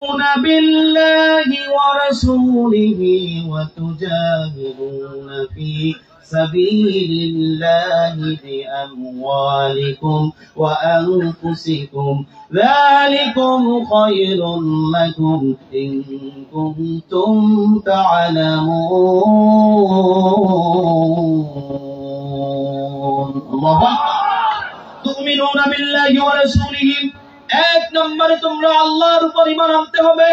بالله ورسوله وتجاهدون في سبيل الله بأموالكم وأنفسكم ذلكم خير لكم إن كنتم تعلمون الله تؤمنون بالله ورسوله এক নম্বরে তোমরা আল্লাহর উপর ঈমান আনতে হবে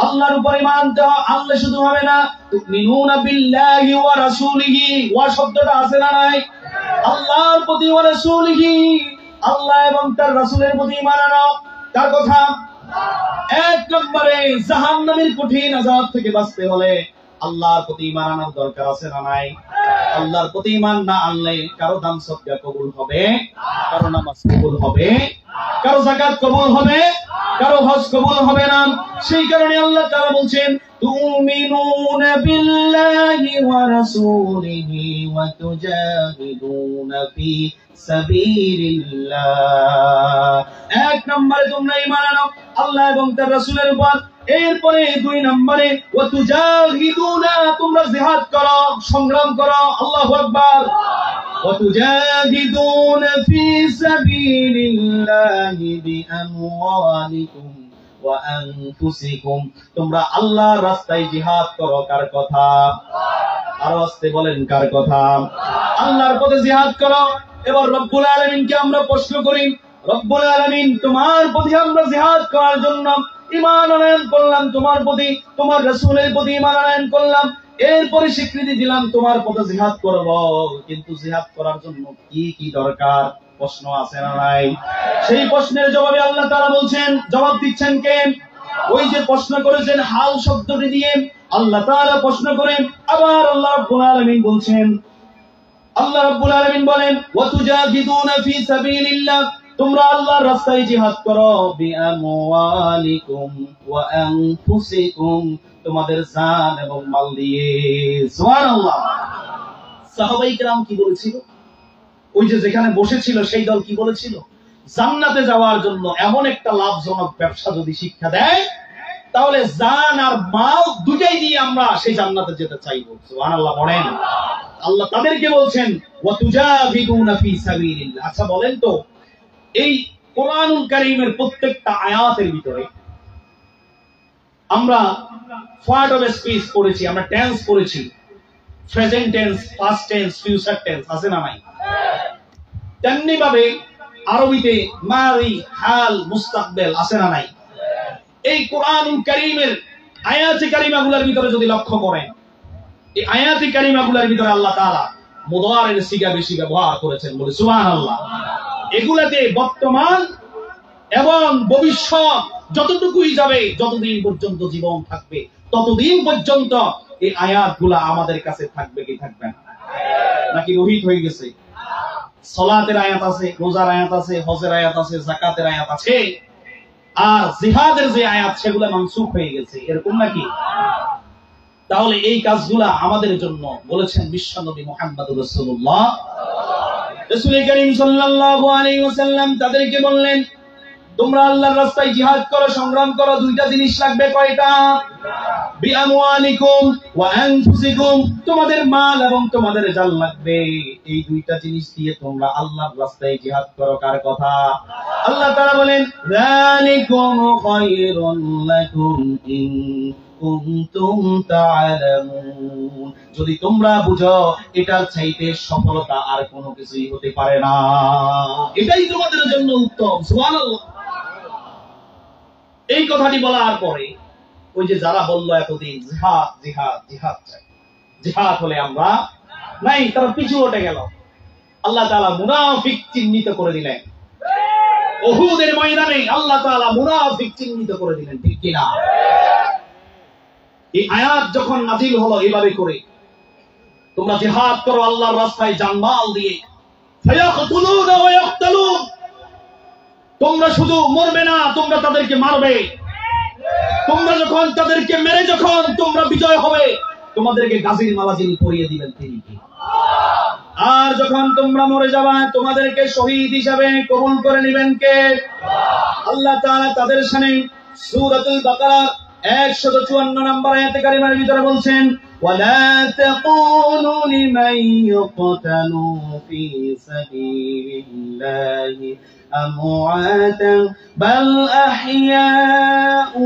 আল্লাহর উপর ঈমান আনতে আনলে শুধু হবে না তুমিনুনা বিল্লাহি ওয়া রাসূলিহি ওয়া শব্দটা আছে না নাই আল্লাহর প্রতি ওয়া রাসূলিহি আল্লাহ এবং তার রাসূলের প্রতি ঈমান আনো তার কথা এক নম্বরে জাহান্নামের কঠিন আযাব থেকে বাঁচতে হলে আল্লাহর প্রতি ঈমান আনার দরকার আছে না নাই আল্লাহর প্রতি ঈমান না আনলে কারো দান সদকা কবুল হবে কারো নামাজ কবুল হবে কারো যাকাত কবুল হবে কারো হজ কবুল হবে না সেই কারণে আল্লাহ তাআলা বলছেন তুমিনুনা বিল্লাহি ওয়া রাসূলিহি ওয়া তুজাহিদুনা ফি সাবিলিল্লাহ এক নম্বরে তোমরা ঈমান আনো আল্লাহ এবং তার রাসূলের উপর এরপরে দুই নম্বরে ওয়া তুজাহিদুনা তোমরা জিহাদ করো সংগ্রাম করো আল্লাহু আকবার ওয়া তুজাহিদুনা ফি সাবিলিল্লাহি বিআমওয়ালিকুম ওয়া আনফুসিকুম তোমরা আল্লাহর রাস্তায় জিহাদ করো কার কথা আরো আস্তে বলেন কার কথা আল্লাহর পথে জিহাদ করো এবার রব্বুল আলামিনকে আমরা প্রশ্ন করি রব্বুল আলামিন তোমার প্রতি আমরা জিহাদ করার জন্য ঈমান আনয়ন করলাম তোমার প্রতি তোমার রাসূলের প্রতি ঈমান আনয়ন করলাম এরপরে স্বীকৃতি দিলাম তোমার পথে জিহাদ করব কিন্তু জিহাদ করার জন্য কি কি দরকার প্রশ্ন আছে না নাই সেই প্রশ্নের জবাবে আল্লাহ তাআলা বলছেন জবাব দিচ্ছেন কে ওই যে প্রশ্ন করেছেন হাল শব্দটি দিয়ে আল্লাহ তাআলা প্রশ্ন করেন আবার আল্লাহ রাব্বুল আলামিন বলছেন আল্লাহ রাব্বুল আলামিন বলেন ওয়া তুজাহিদুনা ফি সাবিলিল্লাহ তোমরা আল্লাহর রাস্তায় জিহাদ করো বিআমওয়ালিকুম ওয়া আনফুসিকুম তোমাদের জান এবং মাল দিয়ে সুবহানাল্লাহ সাহাবায়ে কেরাম কি বলেছিল ওই যে যেখানে বসেছিল সেই দল কি বলেছিল জান্নাতে যাওয়ার জন্য এমন একটা লাভজনক ব্যবসা যদি শিক্ষা দেয় তাহলে জান আর মাল দুটোই দিয়ে আমরা সেই জান্নাতে যেতে চাইবো সুবহানাল্লাহ বলেন আল্লাহ তাদেরকে বলছেন ওয়া তুজাহিদুনা ফি সাবিলিল্লাহ আচ্ছা বলেন তো এই কোরআনুল কারীমের প্রত্যেকটা আয়াতের ভিতরে আমরা পার্ট অফ স্পিচ পড়েছি আমরা টেন্স পড়েছি present tense past tense future tense আছে না নাই তেমনি ভাবে আরবিতে মাদি হাল মুস্তাকবিল আছে না নাই এই কোরআনুল কারীমের আয়াতে কারিমাগুলোর ভিতরে যদি লক্ষ্য করেন এই আয়াতে কারিমাগুলোর ভিতরে আল্লাহ তাআলা মুদারের সিগা বেশি ব্যবহার করেছেন বলে সুবহানাল্লাহ এগুলাতে বর্তমান এবং ভবিষ্যৎ যতটুকুই যাবে যতদিন পর্যন্ত জীবন থাকবে ততদিন পর্যন্ত এই আয়াতগুলা আমাদের কাছে থাকবে কি থাকবে না নাকি রহিত হয়ে গেছে সালাতের আয়াত আছে রোজার আয়াত আছে হজের আয়াত আছে যাকাতের আয়াত আছে আর জিহাদের যে আয়াত সেগুলো মানসুখ হয়ে গেছে এরকম নাকি তাহলে এই কাজগুলা আমাদের জন্য বলেছেন বিশ্বনবী মুহাম্মদুর রাসূলুল্লাহ রাসূল করিম সাল্লাল্লাহু আলাইহি ওয়াসাল্লাম তাদেরকে বললেন তোমরা আল্লাহর রাস্তায় জিহাদ করো সংগ্রাম করো দুইটা জিনিস লাগবে কয়টা বিআমওয়ালিকুম ওয়া আনফুসিকুম তোমাদের মাল এবং তোমাদের জান লাগবে এই দুইটা জিনিস দিয়ে তোমরা আল্লাহর রাস্তায় জিহাদ করো কার কথা আল্লাহ তাআলা বলেন যালিকুম খায়রুল লাকুম ইন কুনতুম তা'লামুন যদি তোমরা বুঝো এটার চাইতে সফলতা আর কোনো কিছুই হতে পারে না এটাই তোমাদের জন্য উত্তম সুবহানাল্লাহ এই কথাটি বলার পরে ওই যে যারা বলল এতদিন জিহাদ জিহাদ জিহাদ চাই জিহাদ হলে আমরা নাই তারা পিছু হটে গেল আল্লাহ তাআলা মুনাফিক চিহ্নিত করে দিলেন উহুদের ময়দানে আল্লাহ তাআলা মুনাফিক চিহ্নিত করে দিলেন ঠিক কি না এই আয়াত যখন নাযিল হলো এইভাবে করে তোমরা জিহাদ করো আল্লাহর রাস্তায় জানমাল দিয়ে ফায়াকতুলুনা ওয়া ইয়াকতুলুন তোমরা শুধু মরবে না তোমরা তাদেরকে মারবে তোমরা যখন তাদেরকে মেরে যখন তোমরা বিজয় হবে তোমাদেরকে গাজীর মালা যিনি পরিয়ে দিবেন তিনি কি আর যখন তোমরা মরে যাবে তোমাদেরকে শহীদ হিসেবে কবুল করে নেবেন কে আল্লাহ তাআলা তাদের সামনে সূরাতুল বাকারা 154 নম্বর আয়াতে কারিমার ভিতরে বলছেন, ওয়ালা তাকুলু লিমান ইউকতালু ফি সাবিলিল্লাহি আমওয়াতান বাল আহইয়াউ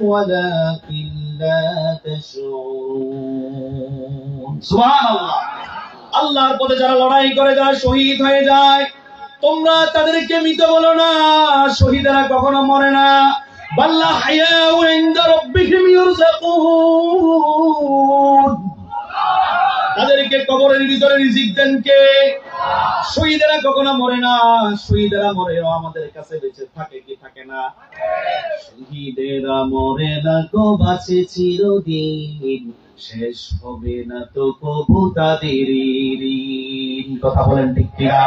ওয়ালাকিন লা তাশউরুন। সুবহানাল্লাহ। আল্লাহর পথে যারা লড়াই করে, যারা শহীদ হয়ে যায়, তোমরা তাদেরকে মৃত বলো না, শহীদেরা কখনো মরে না। বাল্লা হায়াউ ইনদা রাব্বিহিম ইউরযাকুন, তাদেরকে কবরের ভিতরে রিজিক দেন কে? শহীদেরা কখনো মরে না, শহীদেরা মরে আমাদের কাছে বেঁচে থাকে কি থাকে না? শহীদেরা মরে না গো, বাঁচে চিরদিন, শেষ হবে না তো কবু তাদের ঋণ। কথা বলেন ঠিক কিনা?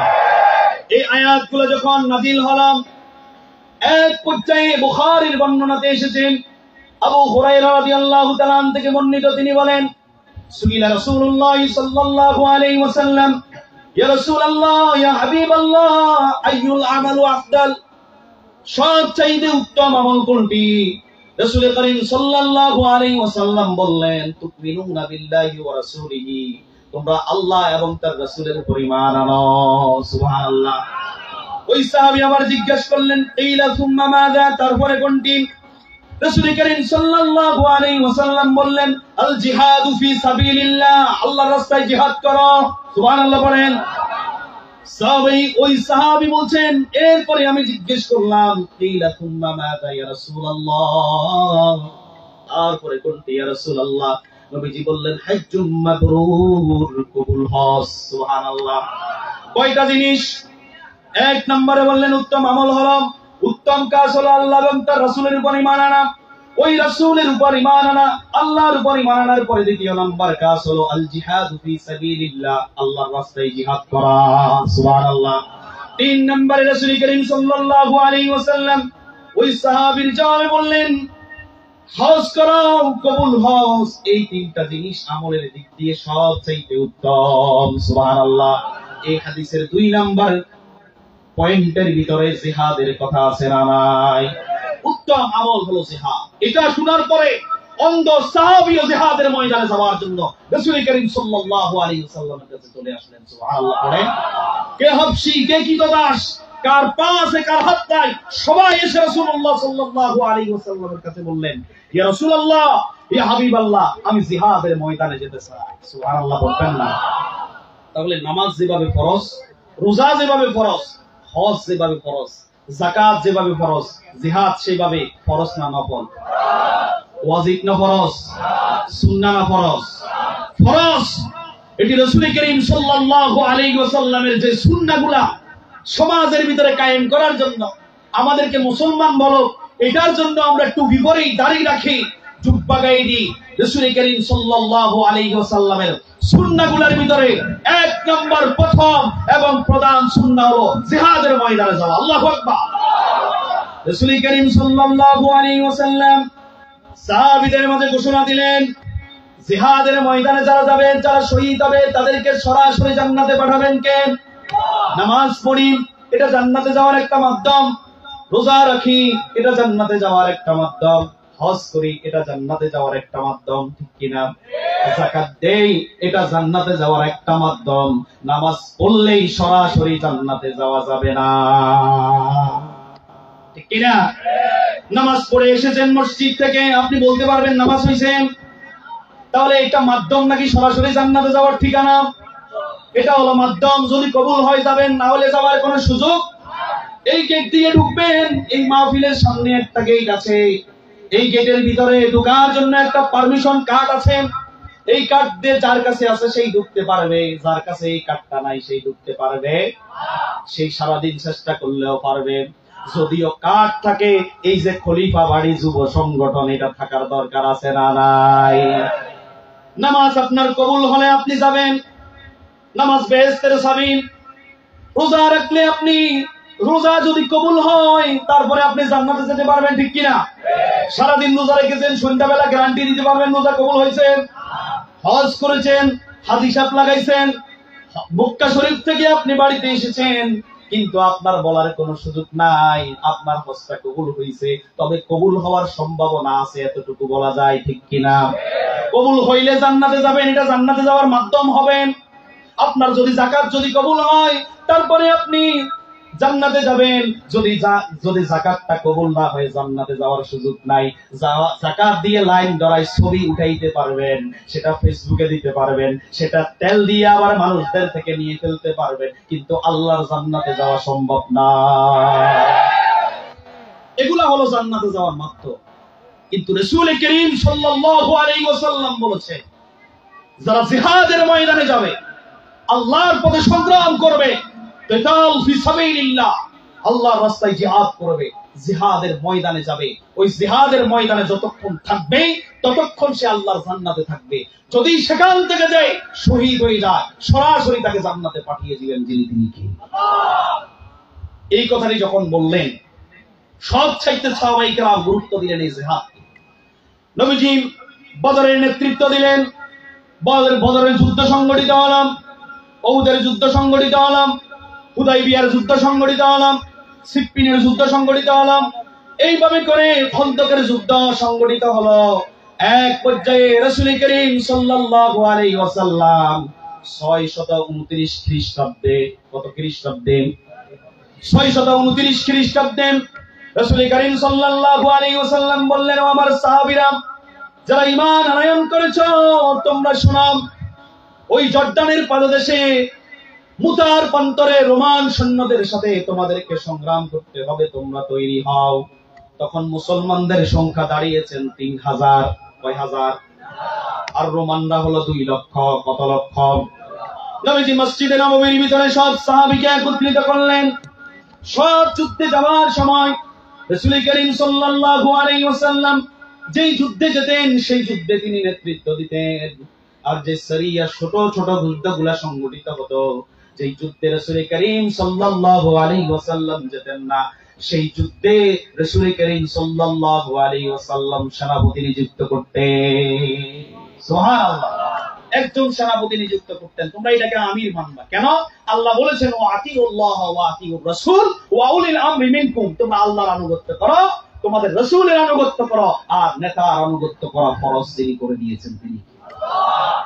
এই আয়াতগুলো যখন নাজিল হলাম, এক পর্যায়ে বুখারীর বর্ণনাতে এসেছেন, আবু হুরায়রা রাদিয়াল্লাহু তাআলা থেকে বর্ণিত, তিনি বলেন, সুইলা রাসূলুল্লাহ সাল্লাল্লাহু আলাইহি ওয়াসাল্লাম, ইয়া রাসূলুল্লাহ, ইয়া হাবিবাল্লাহ, আইয়ুল আমালু আফদাল, সবচাইতে উত্তম আমল কোনটি? রাসূল করিম সাল্লাল্লাহু আলাইহি ওয়াসাল্লাম বললেন, তুমিনুনা বিল্লাহি ওয়া রাসূলিহি, তোমরা আল্লাহ এবং তার রাসূলের উপর ঈমান আনো। সুবহানাল্লাহ। ওই সাহাবী আবার জিজ্ঞাসা করলেন, ইলা সুম্মা মাযা, তারপরে কোনটি? রাসূল করিম সাল্লাল্লাহু আলাইহি ওয়াসাল্লাম বললেন, আল জিহাদু ফি সাবিলিল্লাহ, আল্লাহর রাস্তায় জিহাদ করো। সুবহানাল্লাহ বলেন। ওই সাহাবী বলছেন, এরপরে আমি জিজ্ঞেস করলাম, কিলা সুম্মা মাযা ইয়া রাসূলুল্লাহ, তারপরে কোনটি ইয়া রাসূলুল্লাহ? নবীজি বললেন, হজ্জুম মাবরুর, কবুল হজ। সুবহানাল্লাহ। কয়টা জিনিস? এক নম্বরে বললেন উত্তম আমল হলো, উত্তম কাজ হলো আল্লাহ এবং তার রাসূলের উপর ঈমান আনা। ওই রাসূলের উপর ঈমান আনা, আল্লাহর উপর ঈমান আনার পরে দ্বিতীয় নম্বর কাজ হলো আল জিহাদু ফি সাবিলিল্লাহ, আল্লাহর রাস্তায় জিহাদ করা। সুবহানাল্লাহ। তিন নম্বরে রাসূল করিম সাল্লাল্লাহু আলাইহি ওয়াসাল্লাম ওই সাহাবীর জবাবে বললেন, হজ করো, কবুল হজ। এই তিনটা জিনিস আমলের দিক দিয়ে সবচেয়ে উত্তম। সুবহানাল্লাহ। এই হাদিসের 2 নাম্বার পয়েন্টের ভিতরে জিহাদের কথা আছে না নাই? উত্তম আমল হলো জিহাদ। এটা শোনার পরে অন্ধ সাহাবীও জিহাদের ময়দানে যাওয়ার জন্য রাসূল করিম সাল্লাল্লাহু আলাইহি ওয়াসাল্লামের কাছে চলে আসলেন। সুবহানাল্লাহ। পড়েন, কে হাবশী, কে কিতদাস, কার পা আছে কার হাত নাই, সবাই এসে রাসূলুল্লাহ সাল্লাল্লাহু আলাইহি ওয়াসাল্লামের কাছে বললেন, ইয়া রাসূলুল্লাহ, ইয়া হাবিবাল্লাহ, আমি জিহাদের ময়দানে যেতে চাই। সুবহানাল্লাহ বলবেন না? তাহলে নামাজ যেভাবে ফরজ, রোজা যেভাবে ফরজ, হজ যেভাবে ফরজ, যাকাত যেভাবে ফরজ, জিহাদ সেভাবে ফরজ না নফল? ওয়াজিব না ফরজ? সুন্নাহ না ফরজ? ফরজ। এটি রাসূল করিম সাল্লাল্লাহু আলাইহি ওয়াসাল্লামের যে সুন্নাহগুলা সমাজের ভিতরে কায়েম করার জন্য, আমাদেরকে মুসলমান বলো, এটার জন্য আমরা টুপি পরেই, দাড়ি রাখি, জুব্বা গায়ে দিই। রাসূল করিম সাল্লাল্লাহু আলাইহি ওয়াসাল্লামের সুন্নাহগুলোর ভিতরে এক নম্বর, প্রথম এবং প্রধান সুন্নাহ হলো জিহাদের ময়দানে যাওয়া। আল্লাহু আকবার। রাসূল করিম সাল্লাল্লাহু আলাইহি ওয়াসাল্লাম সাহাবীদের মাঝে ঘোষণা দিলেন, জিহাদের ময়দানে যারা যাবেন, যারা শহীদ হবে, তাদেরকে সরাসরি জান্নাতে পাঠাবেন কে? নামাজ পড়ি, এটা জান্নাতে যাওয়ার একটা মাধ্যম। রোজা রাখি, এটা জান্নাতে যাওয়ার একটা মাধ্যম। হজ করি, এটা জান্নাতে যাওয়ার একটা মাধ্যম। ঠিক কিনা? যাকাত দেই, এটা জান্নাতে যাওয়ার একটা মাধ্যম। নামাজ পড়লেই সরাসরি জান্নাতে যাওয়া যাবে না। ঠিক কিনা? নামাজ পড়ে এসেছেন মসজিদ থেকে, আপনি বলতে পারবেন নামাজ হইছেন? তাহলে এটা মাধ্যম নাকি সরাসরি জান্নাতে যাওয়ার ঠিকানা? এটা হলো মাধ্যম। যদি কবুল হয় যাবেন, না হলে যাওয়ার কোনো সুযোগ। এই গেট দিয়ে ঢুকবেন, এই মাহফিলের সামনে একটা গেট আছে, এই গেটের ভিতরে ঢোকার জন্য একটা পারমিশন কার্ড আছে। এই কার্ড দিয়ে যার কাছে আছে সেই ঢুকতে পারবে, যার কাছে এই কার্ডটা নাই সেই ঢুকতে পারবে, সেই সারাদিন চেষ্টা করলেও পারবে। যদিও কার্ড থাকে, এই যে খলিফা বাড়ি যুব সংগঠন, এটা থাকার দরকার আছে না নাই? নামাজ আপনার কবুল হলে আপনি যাবেন, নামাজ বেহেশতের চাবি। রোজা রাখলে আপনি, রোজা যদি কবুল হয়, তারপরে আপনি জান্নাতে যেতে পারবেন। ঠিক কিনা? সারাদিন রোজা রেখেছেন, সন্ধ্যাবেলা গ্যারান্টি দিতে পারবেন রোজা কবুল হয়েছে। হজ করেছেন, হাজি সাহেব লাগাইছেন, মক্কা শরীফ থেকে আপনি বাড়িতে এসেছেন, কিন্তু আপনার বলার কোনো সুযোগ নাই। আপনার হজটা কবুল হয়েছে, তবে কবুল হওয়ার সম্ভাবনা আছে এতটুকু বলা যায়, ঠিক কিনা? কবুল হইলে জান্নাতে যাবেন, এটা জান্নাতে যাওয়ার মাধ্যম হবেন। আপনার যদি যাকাত যদি কবুল হয়, তারপরে আপনি জান্নাতে যাবেন। যদি যাকাতটা কবুল না হয়, জান্নাতে যাওয়ার সুযোগ নাই। যাকাত দিয়ে লাইন ধরায় ছবি উঠাইতে পারবেন, সেটা ফেসবুকে দিতে পারবেন, সেটা তেল দিয়ে আবার মানুষদের থেকে নিয়ে ফেলতে পারবেন, কিন্তু আল্লাহর জান্নাতে যাওয়া সম্ভব না। এগুলা হলো জান্নাতে যাওয়ার মাধ্যম। কিন্তু রাসূল করিম সাল্লাল্লাহু আলাইহি ওয়াসাল্লাম বলেছে, যারা জিহাদের ময়দানে যাবে, আল্লাহর পথে সংগ্রাম করবে, কিতাল ফি সাবিলিল্লাহ, আল্লাহর রাস্তায় জিহাদ করবে, জিহাদের ময়দানে যাবে, ওই জিহাদের ময়দানে যতক্ষণ থাকবে ততক্ষণ সে আল্লাহর জান্নাতে থাকবে। যদি সেখান থেকে যায় শহীদ হয়ে যায়, সরাসরি তাকে জান্নাতে পাঠিয়ে দিবেন যিনি, তিনি কে? এই কথাটি যখন বললেন, সব চাইতে সাহাবায়ে কেরাম গুরুত্ব দিলেন এই জিহাদ। নবীজি বদরের নেতৃত্ব দিলেন। বদরের যুদ্ধ সংগঠিত হলাম, উহুদের যুদ্ধ সংগঠিত হলাম, হুদাইবিয়ার যুদ্ধ সংগঠিত হলাম, সিফফিনের যুদ্ধ সংগঠিত হলাম। এইভাবে করে খন্দকের যুদ্ধ সংগঠিত হলো। এক পর্যায়ে রাসূল করিম সাল্লাল্লাহু আলাইহি ওয়াসাল্লাম 629 খ্রিস্টাব্দে, কত খ্রিস্টাব্দে? 629 খ্রিস্টাব্দে রাসূল করিম সাল্লাল্লাহু আলাইহি ওয়াসাল্লাম বললেন, ও আমার সাহাবীরা, যারা ঈমান আনয়ন করেছো, তোমরা শোনো, ওই জর্দানের পাদদেশে মুতার প্রান্তরে রোমান সৈন্যদের সাথে তোমাদেরকে সংগ্রাম করতে হবে, তোমরা তৈরি হও। তখন মুসলমানদের সংখ্যা দাঁড়িয়েছেন 3000। কয় হাজার? আর রোমানরা হলো 2 লক্ষ। কত লক্ষ? নবীজি মসজিদে নববীর ভিতরে সব সাহাবীকে একত্রিত করলেন। সব যুদ্ধে যাওয়ার সময় রাসূল করিম সাল্লাল্লাহু আলাইহি ওয়াসাল্লাম যেই যুদ্ধে যেতেন, সেই যুদ্ধে তিনি নেতৃত্ব দিতেন। আর যে সারিয়া ছোট ছোট যুদ্ধগুলা সংগঠিত হতো, যেই যুদ্ধে রাসূল করিম সাল্লাল্লাহু আলাইহি ওয়াসাল্লাম যেতেন না, সেই যুদ্ধে রাসূল করিম সাল্লাল্লাহু আলাইহি ওয়াসাল্লাম সেনাপতি নিযুক্ত করতেন। সুবহানাল্লাহ। একজন সেনাপতি নিযুক্ত করতেন। তোমরা এটাকে আমির মানবা কেন? আল্লাহ বলেছেন, ওয়া আতিউল্লাহ ওয়া আতিউর রাসূল ওয়া উলিল আমরি মিনকুম, তোমরা আল্লাহর আনুগত্য করো, তোমাদের রাসূলের আনুগত্য করো, আর নেতার আনুগত্য করা ফরজ যিনি করে দিয়েছেন তিনি।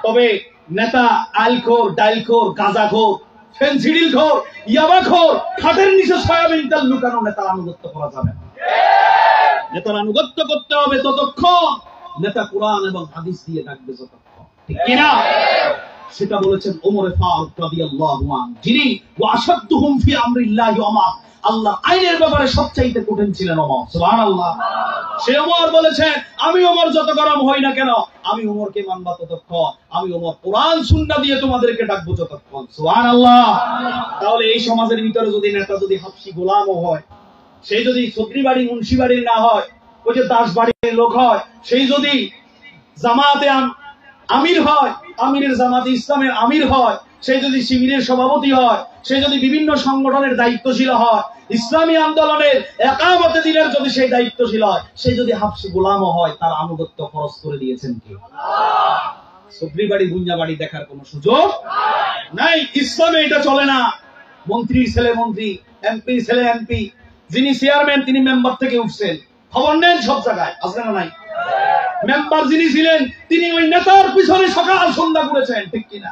তবে নেতা আলখোর, ডাইলখোর, গাঁজাখোর, ফেনসিডিলখোর, ইয়াবাখোর, খাটের নিচে সয়াবিন তেল লুকানো নেতার আনুগত্য করা যাবে না। নেতার আনুগত্য করতে হবে ততক্ষণ নেতা কোরআন এবং হাদিস দিয়ে ডাকবে যতক্ষণ, ঠিক কিনা? সেটা বলেছেন ওমর ফারুক রাদিয়াল্লাহু আনহু, যিনি ওয়াশাদুহুম ফি আমরিল্লাহি ওমর, আল্লাহ আইনের ব্যাপারে সবচাইতে কঠিন ছিলেন ওমর। সুবহানাল্লাহ। সে ওমর বলেছেন, আমি ওমর যত গরম হই না কেন, আমি ওমরকে মানবা ততক্ষণ, আমি ওমর কোরআন সুন্নাহ দিয়ে তোমাদেরকে ডাকবো যতক্ষণ। সুবহানাল্লাহ। তাহলে এই সমাজের ভিতরে যদি নেতা যদি হাবশি গোলামও হয়, সেই যদি চৌধুরী বাড়ি মুন্সি বাড়ির না হয়, ওই যে দাস বাড়ির লোক হয়, সেই যদি জামাতে আমির হয়, আমিরের জামাতে ইসলামের আমির হয়, সেই যদি শিবিরের সভাপতি হয়, সেই যদি বিভিন্ন সংগঠনের দায়িত্বশীল হয়, ইসলামী আন্দোলনের একামতে দিনের যদি সেই দায়িত্বশীল হয়, সেই যদি হাবশি গোলামও হয়, তার আনুগত্য ফরজ করে দিয়েছেন কে? চৌধুরী বাড়ি গুঞ্জা বাড়ি দেখার কোন সুযোগ নাই। ইসলামে এটা চলে না। মন্ত্রীর ছেলে মন্ত্রী, এমপির ছেলে এমপি, যিনি চেয়ারম্যান তিনি মেম্বার থেকে উঠছেন, খবর নেন সব জায়গায়, আছে না নাই? মেম্বার যিনি ছিলেন তিনি ওই নেতার পিছনে সকাল সন্ধ্যা করেছেন, ঠিক কিনা?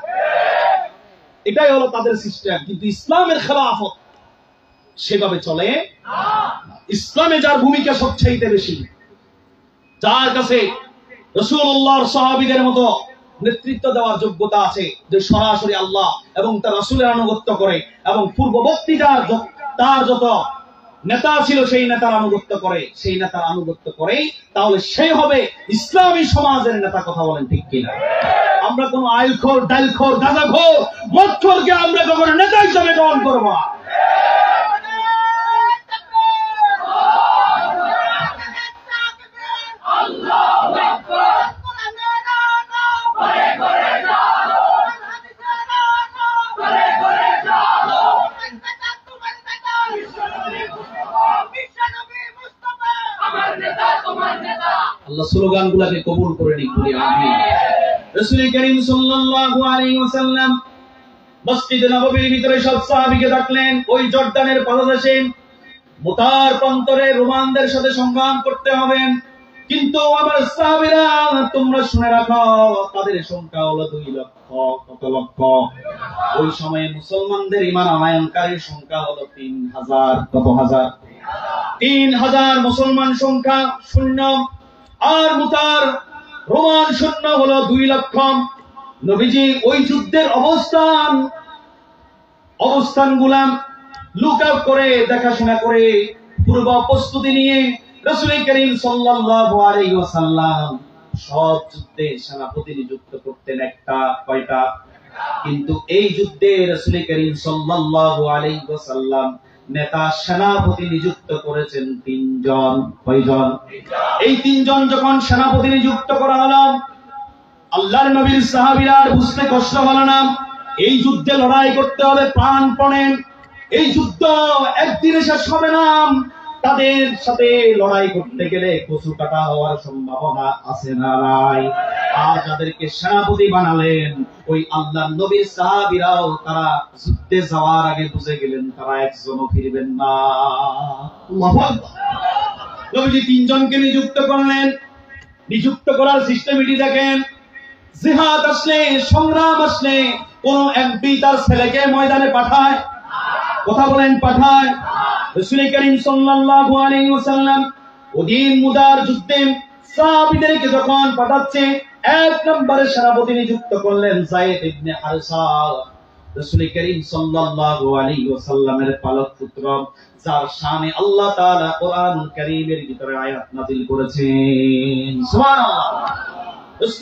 এটাই হলো তাদের সিস্টেম। কিন্তু ইসলামের খেলাফত সেভাবে চলে না। ইসলামে যার ভূমিকা সবচাইতে বেশি, যার কাছে রাসূলুল্লাহর সাহাবীদের মতো নেতৃত্ব দেওয়ার যোগ্যতা আছে, যে সরাসরি আল্লাহ এবং তার রাসূলের আনুগত্য করে, এবং পূর্ববর্তী তার যত নেতা ছিল সেই নেতার আনুগত্য করে, সেই নেতার আনুগত্য করে, তাহলে সেই হবে ইসলামী সমাজের নেতা। কথা বলেন ঠিক কিনা? আমরা কোন আইলখোর, ডাইলখোর, গাঁজাখোর, মদখোরকে আমরা কখনো নেতা হিসেবে গ্রহণ করব না। আল্লাহ স্লোগানগুলোকে কবুল করে নিক, বলি আমিন। রাসূল করিম সাল্লাল্লাহু আলাইহি ওয়াসাল্লাম মসজিদে নববীর ভিতরে সব সাহাবীকে ডাকলেন। ওই জর্দানের পাদদেশে মুতার প্রান্তরে রোমানদের সাথে সংগ্রাম করতে হবে, কিন্তু আমার সাহাবীরা তোমরা শুনে রাখো, তাদের সংখ্যা হলো 2 লক্ষ। কত লক্ষ? ওই সময়ে মুসলমানদের ঈমান আনয়নকারীর সংখ্যা হলো 3000। কত হাজার? 3000 মুসলমান সংখ্যা শূন্য, আর মুতার রোমান সৈন্য হলো 2 লক্ষ। নবীজি ওই যুদ্ধের অবস্থানগুলা লুক আউট করে, দেখাশোনা করে, পূর্ব প্রস্তুতি নিয়ে রাসূল করিম সাল্লাল্লাহু আলাইহি ওয়াসাল্লাম সব যুদ্ধে সেনাপতি নিযুক্ত করতেন। একটা, কয়টা? কিন্তু এই যুদ্ধে রাসূল করিম সাল্লাল্লাহু আলাইহি ওয়াসাল্লাম নেতা সেনাপতি নিযুক্ত করেছেন 3 জন। কয়জন? এই 3 জন যখন সেনাপতি নিযুক্ত করা হলো, আল্লাহর নবীর সাহাবীরা বুঝতে কষ্ট হলো না। এই যুদ্ধে লড়াই করতে হবে প্রাণপণে। এই যুদ্ধ একদিনে শেষ হবে না। তাদের সাথে লড়াই করতে গেলে কচু কাটা হওয়ার সম্ভাবনা আছে না নাই? আর যাদেরকে সেনাপতি বানালেন, ওই আল্লাহর নবীর সাহাবীরাও তারা যুদ্ধে যাওয়ার আগে বুঝে গেলেন তারা একজনও ফিরবেন না। আল্লাহু আকবার। নবীজি 3 জনকে নিযুক্ত করলেন। নিযুক্ত করার সিস্টেমটি দেখেন। জিহাদ আসলে, সংগ্রাম আসলে কোন এমপি তার ছেলেকে ময়দানে পাঠায়? কথা বলেন, পাঠায়? রাসূল করিম সাল্লাল্লাহু আলাইহি ওয়াসাল্লাম ওদিন মুদার যুদ্ধে সাহাবীদেরকে যখন পাঠাচ্ছে, 1 নম্বরে সেনাপতি নিযুক্ত করলেন যায়েদ ইবনে হারসা, রাসূল করিম সাল্লাল্লাহু আলাইহি ওয়াসাল্লামের পালক পুত্র, যার শানে আল্লাহ তাআলা কোরআন কারীমের ভিতরে আয়াত নাযিল করেছেন। সুবহানাল্লাহ।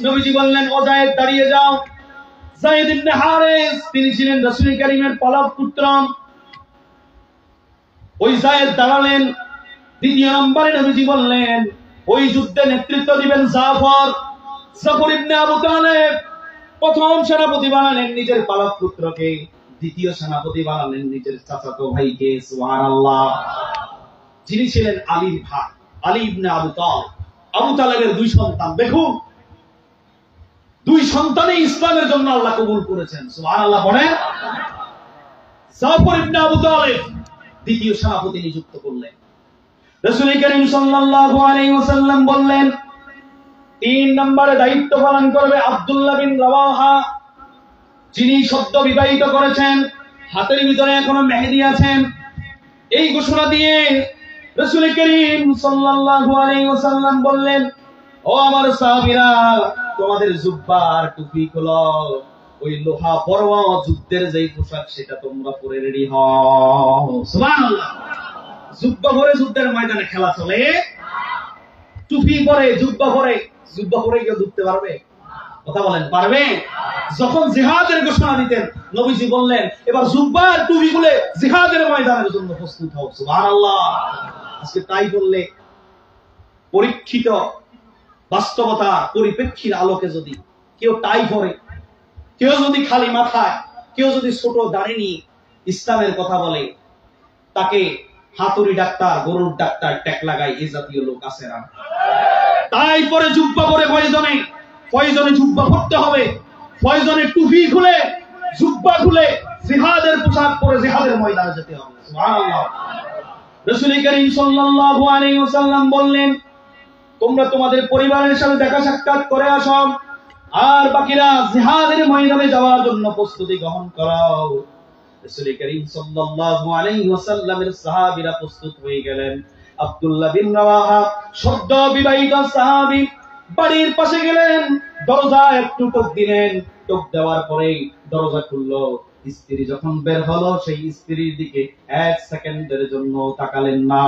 নবীজি বললেন, ও যায়েদ দাঁড়িয়ে যাও। যায়েদ ইবনে হারিস তিনি ছিলেন রাসূল করিমের পালক পুত্র। ওই যায়েদ দাঁড়ালেন। 2 নম্বরে নবীজি বললেন, ওই যুদ্ধে নেতৃত্ব দিবেন জাফর। জাফর ইবনে আবু তালেব। প্রথম সেনাপতি বানালেন নিজের পালক পুত্রকে, দ্বিতীয় সেনাপতি বানালেন নিজের চাচাতো ভাইকে। সুবহানাল্লাহ। যিনি ছিলেন আলীর ভাই, আলী ইবনে আবু তালেব। আবু তালেবের 2 সন্তান। দেখুন, 2 সন্তানই ইসলামের জন্য আল্লাহ কবুল করেছেন। সুবহানাল্লাহ। পড়ে জাফর ইবনে আবু তালেব দ্বিতীয় সেনাপতি নিযুক্ত করলেন। রাসূল করিম সাল্লাল্লাহু আলাইহি ওয়াসাল্লাম বললেন, 3 নম্বরে দায়িত্ব পালন করবে আব্দুল্লাহ বিন রাওয়াহা, যিনি সদ্য বিবাহিত করেছেন, হাতের ভিতরে এখনো মেহেদি আছেন। এই ঘোষণা দিয়ে রাসূল করিম সাল্লাল্লাহু আলাইহি ওয়াসাল্লাম বললেন, ও আমার সাহাবীরা, তোমাদের জুব্বা আর টুপি খোলো। ওই লোহা পরোয়া যুদ্ধের যেই পোশাক সেটা তোমরা পরে রেডি হও। সুবহানাল্লাহ। যুদ্ধ পরে যুদ্ধের ময়দানে খেলা চলে? টুপি পরে, জুব্বা পরে কেউ যুদ্ধতে পারবে? কথা বলেন, পারবে? যখন জিহাদের ঘোষণা দিতেন, নবীজি বললেন, এবার জুব্বা আর টুপি খুলে জিহাদের ময়দানের জন্য প্রস্তুত হও। সুবহানাল্লাহ। আজকে তাই বললে, পরীক্ষিত বাস্তবতা পরিপ্রেক্ষির আলোকে যদি কেউ টাই পরে, কেউ যদি খালি মাথায়, কেউ যদি ছোট দাড়ি নিয়ে ইসলামের কথা বলে, তাকে হাতুড়ি ডাক্তার, গরুর ডাক্তার ট্যাগ লাগায়, এই জাতীয় লোক আছে না? তাই পরে জুব্বা পরে প্রয়োজনে জুব্বা পরতে হবে, প্রয়োজনে টুপি খুলে, জুব্বা খুলে জিহাদের পোশাক পরে জিহাদের ময়দানে যেতে হবে। সুবহানাল্লাহ। রাসূল করিম সাল্লাল্লাহু আলাইহি ওয়াসাল্লাম বললেন, তোমরা তোমাদের পরিবারের সাথে দেখা সাক্ষাৎ করে আসো, আর বাকিরা জিহাদের ময়দানে যাওয়ার জন্য প্রস্তুতি গ্রহণ করো। রাসূল করিম সাল্লাল্লাহু আলাইহি ওয়াসাল্লামের সাহাবীরা প্রস্তুত হয়ে গেলেন। আব্দুল্লাহ বিন রাওয়াহা সদ্য বিবাহিত সাহাবী, বাড়ির পাশে গেলেন, দরজা একটু টোক দিলেন। টোক দেওয়ার পরে দরজা খুললো। স্ত্রী যখন বের হলো, সেই স্ত্রীর দিকে 1 সেকেন্ডের জন্য তাকালেন না।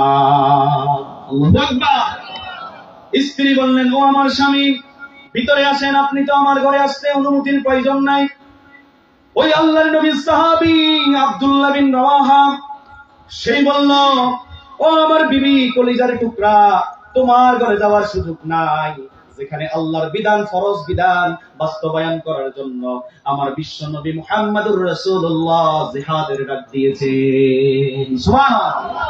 আল্লাহু আকবার। স্ত্রী বললেন, ও আমার স্বামী, ভিতরে আসেন, আপনি তো আমার ঘরে আসতে অনুমতির প্রয়োজন নাই। ওই আল্লাহর নবীর সাহাবী আব্দুল্লাহ বিন রাওয়াহা সেই বলল, ও আমার বিবি, কলিজার টুকরা, তোমার ঘরে যাওয়ার সুযোগ নাই। যেখানে আল্লাহর বিধান, ফরজ বিধান বাস্তবায়ন করার জন্য আমার বিশ্ব নবী মুহাম্মদুর রাসূলুল্লাহ জিহাদের ডাক দিয়েছেন। সুবহানাল্লাহ।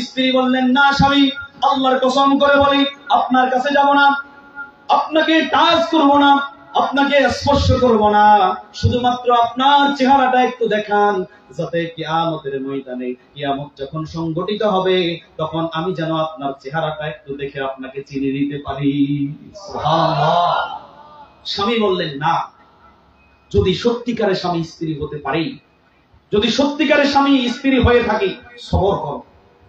স্ত্রী বললেন, না স্বামী, আল্লাহর কসম করে বলি, আপনার কাছে যাব না, আপনাকে টাচ করব না, আপনাকে স্পর্শ করব না, শুধুমাত্র আপনার চেহারাটা একটু দেখান, যাতে কিয়ামতের ময়দানে কিয়ামত যখন সংগঠিত হবে তখন আমি যেন আপনার চেহারাটা একটু দেখে আপনাকে চিনে নিতে পারি। সুবহানাল্লাহ। স্বামী বললেন, না, যদি সত্যিকারের স্বামী স্ত্রী হতে পারি, যদি সত্যিকারের স্বামী স্ত্রী হয়ে থাকি, সবর করো,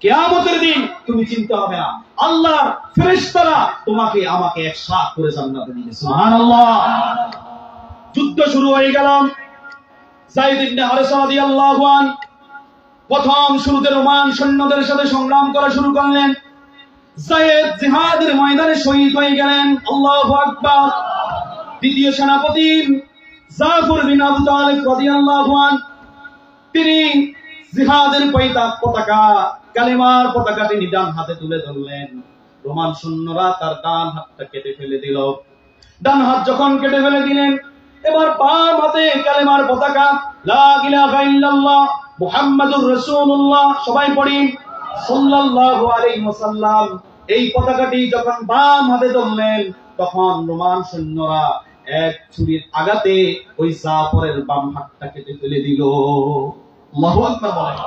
কিয়ামতের দিন তুমি চিন্তা হবে না, আল্লাহর ফেরেশতারা তোমাকে আমাকে একসাথে করে জান্নাতে দিবে। সুবহানাল্লাহ। যুদ্ধ শুরু হয়ে গেল। যায়েদ ইবনে হারেসা রাদিয়াল্লাহু আনহু প্রথম শুরুতে রোমান সৈন্যদের সাথে সংগ্রাম করা শুরু করলেন। যায়েদ জিহাদের ময়দানে শহীদ হয়ে গেলেন। আল্লাহু আকবার। দ্বিতীয় সেনাপতি জাফর বিন আবু তালিব রাদিয়াল্লাহু আনহু, তিনি জিহাদের পতাকা, কালেমার পতাকা তিনি ডান হাতে তুলে ধরলেন। রোমান সৈন্যরা তার ডান হাতটা কেটে ফেলে দিল। ডান হাত যখন কেটে ফেলে দিলেন, এবার বাম হাতে কালেমার পতাকা, লা ইলাহা ইল্লাল্লাহ মুহাম্মাদুর রাসূলুল্লাহ, সবাই পড়ি সাল্লাল্লাহু আলাইহি ওয়াসাল্লাম, এই পতাকাটি যখন বাম হাতে ধরলেন তখন রোমান সৈন্যরা এক ছুরির আঘাতে ওই জাফরের বাম হাতটা কেটে ফেলে দিল। আল্লাহু আকবার বলেন।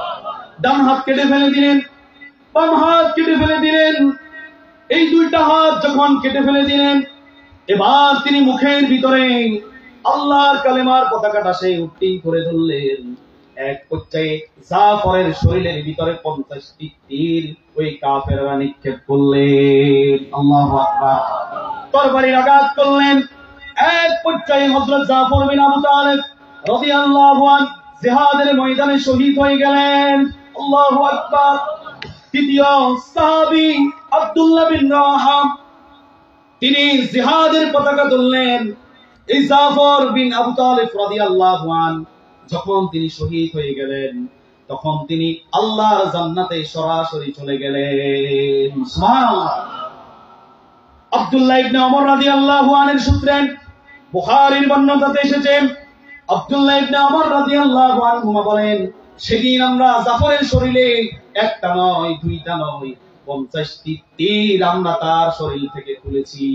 ডান হাত কেটে ফেলে দিলেন, বাম হাত কেটে ফেলে দিলেন। এই দুইটা হাত যখন কেটে ফেলে দিলেন, এবার তিনি মুখের ভিতরে আল্লাহর কালেমার পতাকাটা সেই উত্তীর্ণ করে ধরলেন। এক পর্যায়ে জাফরের শরীরের ভিতরে 50টি তীর ওই কাফেররা নিক্ষেপ করলেন। আল্লাহু আকবার। তরবারির আঘাত করলেন। এক পর্যায়ে হযরত জাফর বিন আবু তালিব রাদিয়াল্লাহু আনহু জিহাদের ময়দানে শহীদ হয়ে গেলেন। আল্লাহু আকবার। তৃতীয় সাহাবী আব্দুল্লাহ বিন রাওয়াহা, তিনি জিহাদের পতাকা ধরলেন। এই জাফর বিন আবু তালিব রাদিয়াল্লাহু আনহু যখন তিনি শহীদ হয়ে গেলেন তখন তিনি আল্লাহর জান্নাতে সরাসরি চলে গেলেন। সুবহানাল্লাহ। আব্দুল্লাহ ইবনে ওমর রাদিয়াল্লাহু আনহুর সূত্রে বুখারীর বর্ণনাতে এসেছে, আব্দুল্লাহ ইবনে ওমর রাদিয়াল্লাহু আনহু বলেন, সেদিন আমরা জাফরের শরীরে একটা নয়, দুইটা নয়, 50টি তীর আমরা তার শরীর থেকে খুলেছি।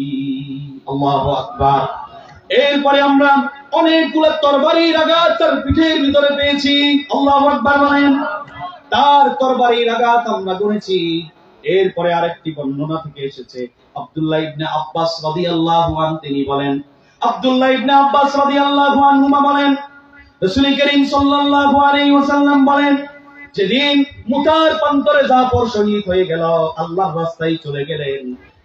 আল্লাহু আকবার। এরপরে আমরা অনেকগুলো তরবারির আঘাত তার পিঠের ভিতরে পেয়েছি। আল্লাহু আকবার বলেন। তার তরবারির আঘাত আমরা করেছি। এরপরে আরেকটি বর্ণনা থেকে এসেছে, আব্দুল্লাহ ইবনে আব্বাস রাদিয়াল্লাহু আনহু তিনি বলেন, আব্দুল্লাহ ইবনে আব্বাস রাদিয়াল্লাহু আনহু বলেন, রাসূল করিম সাল্লাল্লাহু আলাইহি ওয়াসাল্লাম বলেন, যেদিন মুতার প্রান্তরে জাফর শহীদ হয়ে গেল, আল্লাহর রাস্তায় চলে গেলেন,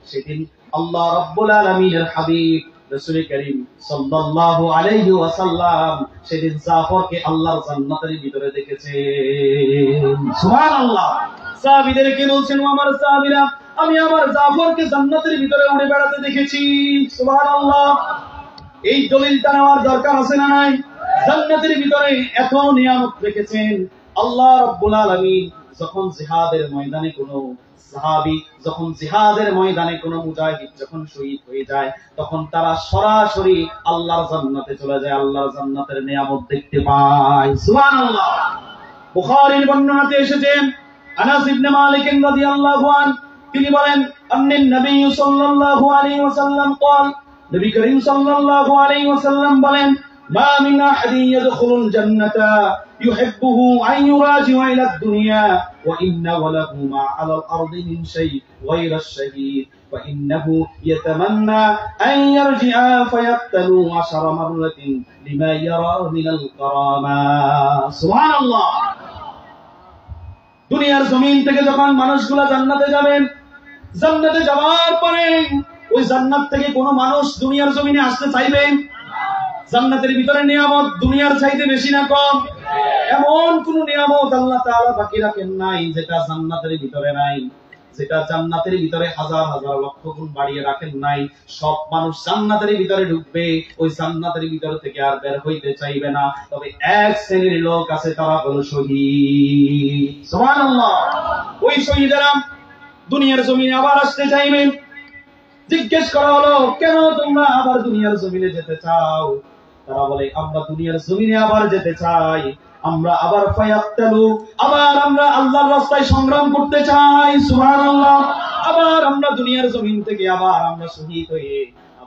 সেদিন আল্লাহ রাব্বুল আলামিনের হাবিব রাসূল করিম সাল্লাল্লাহু আলাইহি ওয়াসাল্লাম সেদিন জাফরকে আল্লাহর জান্নাতের ভিতরে দেখেছেন। সুবহানাল্লাহ। সাহাবীদেরকে বলছেন, আমার সাহাবীরা, আমি আমার জাফরকে জান্নাতের ভিতরে উড়ে বেড়াতে দেখেছি। সুবহানাল্লাহ। এই দলিলটা নেওয়ার দরকার আছে না নাই? জান্নাতের ভিতরে এত নিয়ামত রেখেছেন আল্লাহ রাব্বুল আলামিন। যখন জিহাদের ময়দানে কোনো সাহাবী, যখন জিহাদের ময়দানে কোনো মুজাহিদ যখন শহীদ হয়ে যায়, তখন তারা সরাসরি আল্লাহর জান্নাতে চলে যায়, আল্লাহর জান্নাতের নিয়ামত দেখতে পায়। সুবহানাল্লাহ। বুখারীর বর্ণনাতে এসেছে, আনাস ইবনে মালিক রাদিয়াল্লাহু আনহু তিনি বলেন, আন্নান নবী সাল্লাল্লাহু আলাইহি ওয়াসাল্লাম قال, নবী করিম সাল্লাল্লাহু আলাইহি ওয়াসাল্লাম বলেন, মা মিন আহাদিন ইয়াদখুলুল জান্নাতা ইউহিব্বুহু আন ইউরাজি'a ইলা দুনিয়া ওয়া ইন্না ওয়ালাহু মা আলাল আরদি মিন শাই গায়রা আশ-শাহীদ ওয়া ইন্নাহু ইয়াতামান্না আন ইয়ারজি'a ফায়াক্তালু 10 মাররাতিন লিমা ইয়ারা মিনাল কারামা। সুবহানাল্লাহ। দুনিয়ার জমিন থেকে যখন মানুষগুলা জান্নাতে যাবেন, জান্নাতে যাওয়ার পরে ওই জান্নাত থেকে কোন মানুষ দুনিয়ার জমিনে আসতে চাইবে? জান্নাতের ভিতরে নিয়ামত দুনিয়ার চাইতে বেশি না কম? এমন কোন নিয়ামত আল্লাহ তাআলা বাকি রাখেন নাই যেটা জান্নাতের ভিতরে নাই, যেটা জান্নাতের ভিতরে হাজার হাজার লক্ষ গুণ বাড়িয়ে রাখেন নাই। সব মানুষ জান্নাতের ভিতরে ঢুকবে, ওই জান্নাতের ভিতর থেকে আর বের হইতে চাইবে না। তবে এক শ্রেণীর লোক আছে, তারা হলো শহীদ। সুবহানাল্লাহ। ওই শহীদেরা দুনিয়ার জমিনে আবার আসতে চাইবে। জিজ্ঞেস করা হলো, কেন তোমরা আবার দুনিয়ার জমিনে যেতে চাও? তারা বলে, আমরা দুনিয়ার জমিনে আবার যেতে চাই, আমরা আবার ফায়াক্তালু, আবার আমরা আল্লাহর রাস্তায় সংগ্রাম করতে চাই। সুবহানাল্লাহ। আবার আমরা দুনিয়ার জমিন থেকে আবার আমরা শহীদ হয়ে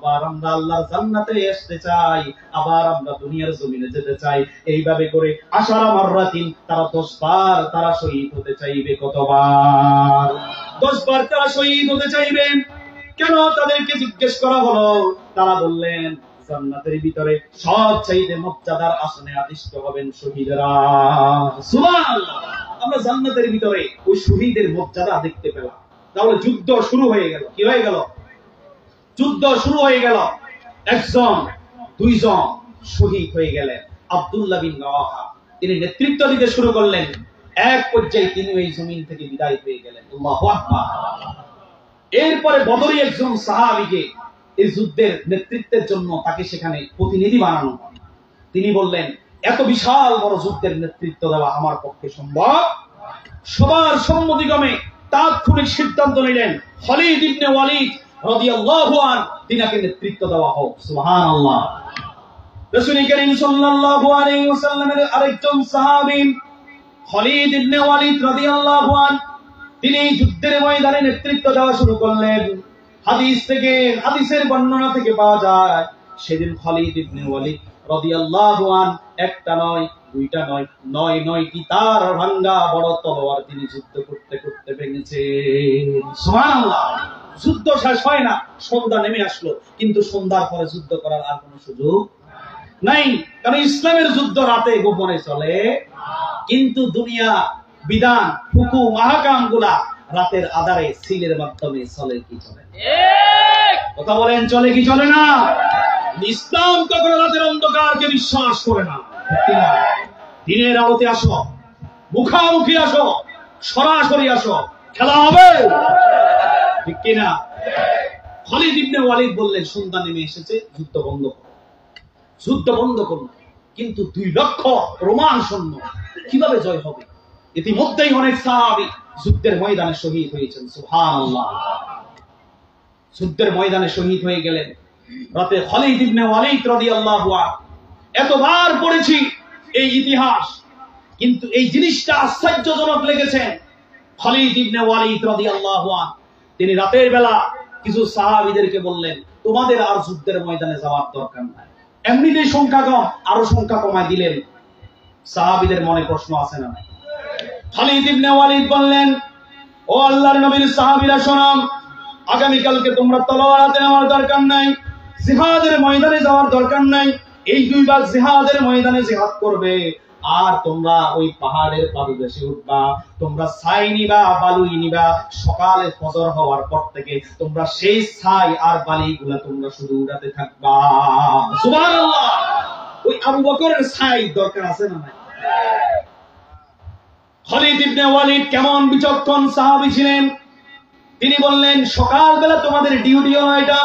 আবার আমরা আল্লাহর জান্নাতে আসতে চাই, আবার আমরা দুনিয়ার জমিনে যেতে চাই। এইভাবে করে আশারা মাররাতিন তারা 10 বার তারা শহীদ হতে চাইবে। কতবার? 10 বার তারা শহীদ হতে চাইবে। কেন তাদেরকে জিজ্ঞেস করা হলো? তারা বললেন জান্নাতের ভিতরে সবচাইতে মর্যাদার আসনে আদিষ্ট হবেন শহীদরা। সুবহানাল্লাহ। আমরা জান্নাতের ভিতরে ওই শহীদের মর্যাদা দেখতে পেলাম। তাহলে যুদ্ধ শুরু হয়ে গেল। কি হয়ে গেল? যুদ্ধ শুরু হয়ে গেল। একজন দুইজন শহীদ হয়ে গেলেন। আব্দুল্লাহ বিন রাওয়াহা তিনি নেতৃত্ব দিতে শুরু করলেন। এক পর্যায়ে তিনি এই জমিন থেকে বিদায় হয়ে গেলেন। আল্লাহু আকবার। এরপরে বদরি একজন সাহাবীকে এই যুদ্ধের নেতৃত্বের জন্য তাকে সেখানে প্রতিনিধি বানানো হয়। তিনি বললেন এত বিশাল বড় যুদ্ধের নেতৃত্ব দেওয়া আমার পক্ষে সম্ভব। সবার সম্মতিক্রমে তাৎক্ষণিক সিদ্ধান্ত নিলেন খালিদ ইবনে ওয়ালিদ রাদিয়াল্লাহু আনহু তিনাকে নেতৃত্ব দেওয়া হোক। সুবহানাল্লাহ। রাসূল করিম সাল্লাল্লাহু আলাইহি ওয়াসাল্লামের আরেকজন সাহাবী খালিদ ইবনে ওয়ালিদ রাদিয়াল্লাহু আনহু তিনি যুদ্ধের ময়দানে নেতৃত্ব দেওয়া শুরু করলেন। হাদিসের বর্ণনা থেকে পাওয়া যায় সেদিন খালিদ ইবনে ওয়ালিদ রাদিয়াল্লাহু আনহু একটা নয় দুইটা নয় 9টি তার ভাঙ্গা বড় তলোয়ার তিনি যুদ্ধ করতে করতে ভেঙেছেন। সুবহানাল্লাহ। যুদ্ধ শেষ হয় না, সন্ধ্যা নেমে আসলো, কিন্তু সন্ধ্যার পরে যুদ্ধ করার আর কোনো সুযোগ নাই। কারণ ইসলামের যুদ্ধ রাতে গোপনে চলে, কিন্তু দুনিয়া বিধান হুকুম আহকাম গুলা রাতের আধারে সিলের মাধ্যমে চলে। কি চলে? কথা বলেন, চলে কি চলে না? ইসলাম কখনো রাতের অন্ধকারকে বিশ্বাস করে না। দিনের আলোতে আসো, মুখামুখি আসো, সরাসরি আসো, খেলা হবে। ঠিক কিনা? খালিদ ইবনে ওয়ালিদ বললেন সন্ধ্যা নেমে এসেছে, যুদ্ধ বন্ধ করো। যুদ্ধ বন্ধ করলো, কিন্তু 2 লক্ষ রোমান সৈন্য কিভাবে জয় হবে? ইতিমধ্যেই অনেক সাহাবী যুদ্ধের ময়দানে শহীদ হয়েছেন। সুবহানাল্লাহ। যুদ্ধের ময়দানে শহীদ হয়ে গেলেন। রাতে খালিদ ইবনে ওয়ালিদ রাদিয়াল্লাহু আনহু এতবার পড়েছি এই ইতিহাস, কিন্তু এই জিনিসটা আশ্চর্যজনক লেগেছে। খালিদ ইবনে ওয়ালিদ রাদিয়াল্লাহু আনহু তিনি রাতের বেলা কিছু সাহাবীদেরকে বললেন তোমাদের আর যুদ্ধের ময়দানে যাওয়ার দরকার নাই, এমনিতেই সংখ্যা কম, আরো সংখ্যা কমায় দিলেন। সাহাবীদের মনে প্রশ্ন আছে না? খালিদ ইবনে ওয়ালিদ বললেন ও আল্লাহর নবীর সাহাবীরা শোনো, আগামীকালকে তোমরা তলোয়ার হাতে নেওয়ার দরকার নাই, জিহাদের ময়দানে যাওয়ার দরকার নাই। এই 2 ভাগ জিহাদের ময়দানে জিহাদ করবে, আর তোমরা ওই পাহাড়ের পাদদেশে উঠবা, তোমরা ছাই নিবা, বালুই নিবা। সকালে ফজর হওয়ার পর থেকে তোমরা সেই ছাই আর বালিগুলা তোমরা শুধু উড়াতে থাকবা। সুবহানাল্লাহ। ওই আবু বকরের ছাই দরকার আছে না? খালিদ ইবনে ওয়ালিদ কেমন বিচক্ষণ সাহাবী ছিলেন। তিনি বললেন সকালবেলা তোমাদের ডিউটি হলো এটা,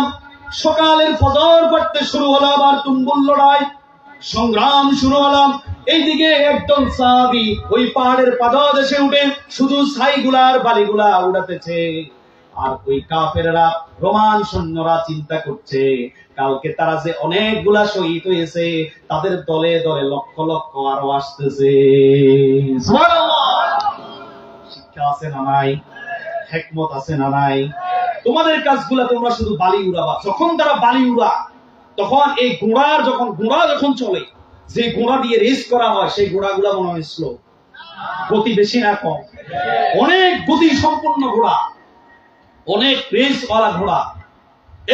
সকালের ফজর পড়তে শুরু হলো, আবার তুমুল লড়াই সংগ্রাম শুরু হলো। এইদিকে একজন সাহাবী ওই পাহাড়ের পাদদেশে উঠে শুধু ছাইগুলার বালিগুলা উড়াতেছে, আর ওই কাফেররা রোমান সৈন্যরা চিন্তা করছে কালকে তারা যে অনেকগুলা শহীদ হয়েছে, তাদের দলে দলে লক্ষ লক্ষ আরো আসতেছে। সুবহানাল্লাহ। শিক্ষা আছে না নাই? হিকমত আছে না নাই? তোমাদের কাজগুলা তোমরা শুধু বালি উড়াবা। যখন তারা বালি উড়া, তখন এই ঘোড়া যখন চলে, যে ঘোড়া দিয়ে রেস করা হয় সেই ঘোড়াগুলা মনে হয় স্লো, গতি বেশি না কম? অনেক গতি সম্পন্ন ঘোড়া, অনেক রেসওয়ালা ঘোড়া।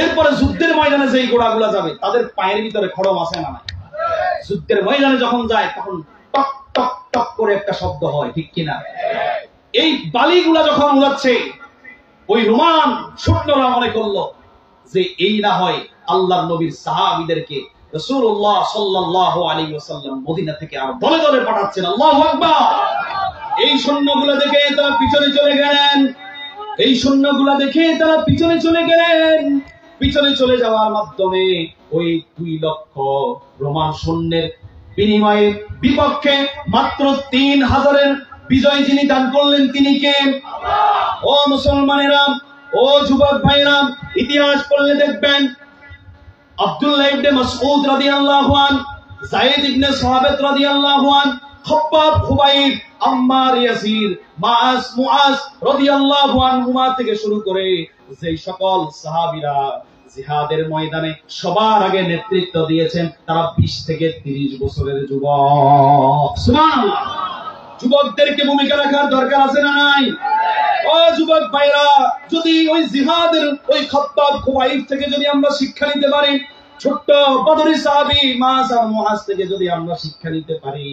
এরপরে যুদ্ধের ময়দানে যেই ঘোড়াগুলা যাবে তাদের পায়ের ভিতরে খড়ম আছে না? যুদ্ধের ময়দানে যখন যায় তখন টক টক টক করে একটা শব্দ হয়। ঠিক কিনা? এই বালিগুলা যখন উড়াচ্ছে, ওই রোমান সৈন্যরা মনে করলো যে এই না হয় আল্লাহর নবীর সাহাবীদেরকে রাসূলুল্লাহ সাল্লাল্লাহু আলাইহি ওয়াসাল্লাম মদিনা থেকে আর দলে দলে পাঠাচ্ছেন। আল্লাহু আকবার। এই সৈন্যগুলো দেখে তারা পিছনে চলে গেলেন। পিছনে চলে যাওয়ার মাধ্যমে ওই 2 লক্ষ রোমান সৈন্যের বিনিময়ে বিপক্ষে মাত্র 3000-এর বিজয় যিনি দান করলেন তিনি কে? ও মুসলমানেরা, ও যুবক ভাইরা, ইতিহাস পড়লে দেখবেন আব্দুল্লাহ ইবনে মাসউদ রাদিয়াল্লাহু আনহু, যায়েদ ইবনে সাহাবাত রাদিয়াল্লাহু আনহু, খাব্বাব, খুবাইব, আম্মার, ইয়াসির, মুআজ রাদিয়াল্লাহু আনহুমা থেকে শুরু করে যেই সকল সাহাবীরা জিহাদের ময়দানে সবার আগে নেতৃত্ব দিয়েছেন তারা 20 থেকে 30 বছরের যুবক। সুবহানাল্লাহ। যুবকদেরকে ভূমিকা রাখার দরকার আছে না নাই? ও যুবক ভাইরা, যদি ওই জিহাদের ওই খাত্তাব খুবাইব থেকে যদি আমরা শিক্ষা নিতে পারি, ছোট্ট বদরি সাহাবী মাস আর মুআজ থেকে যদি আমরা শিক্ষা নিতে পারি,